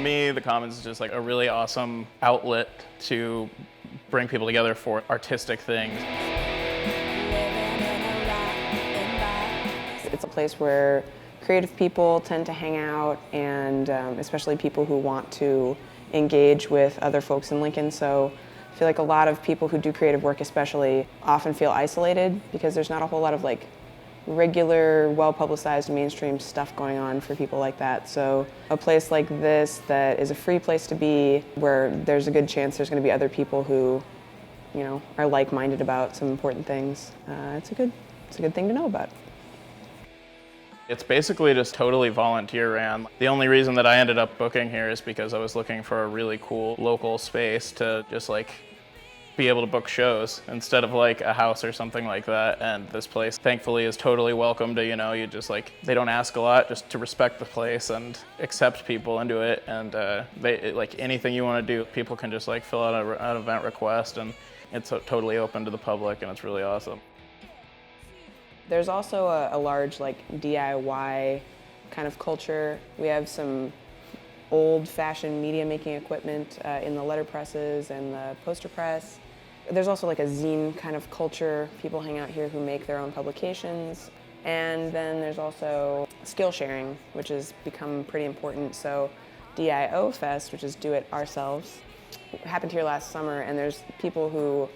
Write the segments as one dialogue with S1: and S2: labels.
S1: me, the Commons is just like a really awesome outlet to bring people together for artistic things.
S2: It's a place where creative people tend to hang out, and especially people who want to engage with other folks in Lincoln. So I feel like a lot of people who do creative work especially often feel isolated because there's not a whole lot of like regular, well-publicized mainstream stuff going on for people like that. So a place like this that is a free place to be, where there's a good chance there's going to be other people who, you know, are like-minded about some important things. It's a good thing to know about.
S1: It's basically just totally volunteer ran. The only reason that I ended up booking here is because I was looking for a really cool local space to just like be able to book shows instead of like a house or something like that. And this place thankfully is totally welcome to, you know, you just like, they don't ask a lot, just to respect the place and accept people into it. And they like anything you want to do, people can just like fill out an event request, and it's totally open to the public, and it's really awesome.
S2: There's also a large like DIY kind of culture. We have some old-fashioned media making equipment in the letter presses and the poster press. There's also like a zine kind of culture. People hang out here who make their own publications. And then there's also skill sharing, which has become pretty important. So DIO Fest, which is Do It Ourselves, happened here last summer, and there's people who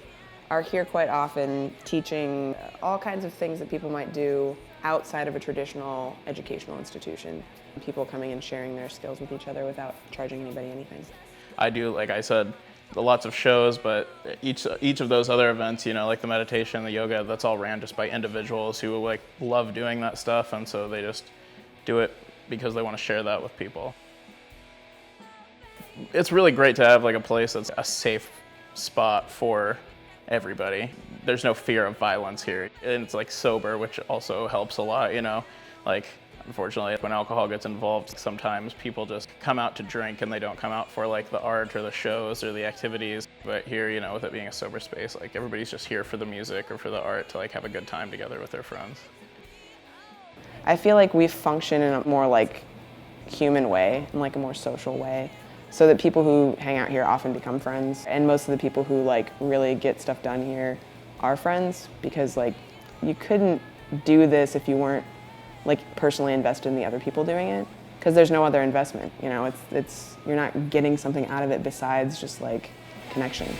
S2: are here quite often teaching all kinds of things that people might do outside of a traditional educational institution. People coming and sharing their skills with each other without charging anybody anything.
S1: I do, like I said, lots of shows, but each of those other events, you know, like the meditation, the yoga, that's all ran just by individuals who like love doing that stuff, and so they just do it because they want to share that with people. It's really great to have like a place that's a safe spot for everybody. There's no fear of violence here, and it's like sober, which also helps a lot, you know. Like, unfortunately, when alcohol gets involved, sometimes people just come out to drink and they don't come out for like the art or the shows or the activities. But here, you know, with it being a sober space, like everybody's just here for the music or for the art to like have a good time together with their friends.
S2: I feel like we function in a more like human way, in like a more social way, so that people who hang out here often become friends, and most of the people who like really get stuff done here are friends, because like you couldn't do this if you weren't like personally invested in the other people doing it, because there's no other investment, you know. It's you're not getting something out of it besides just like connection.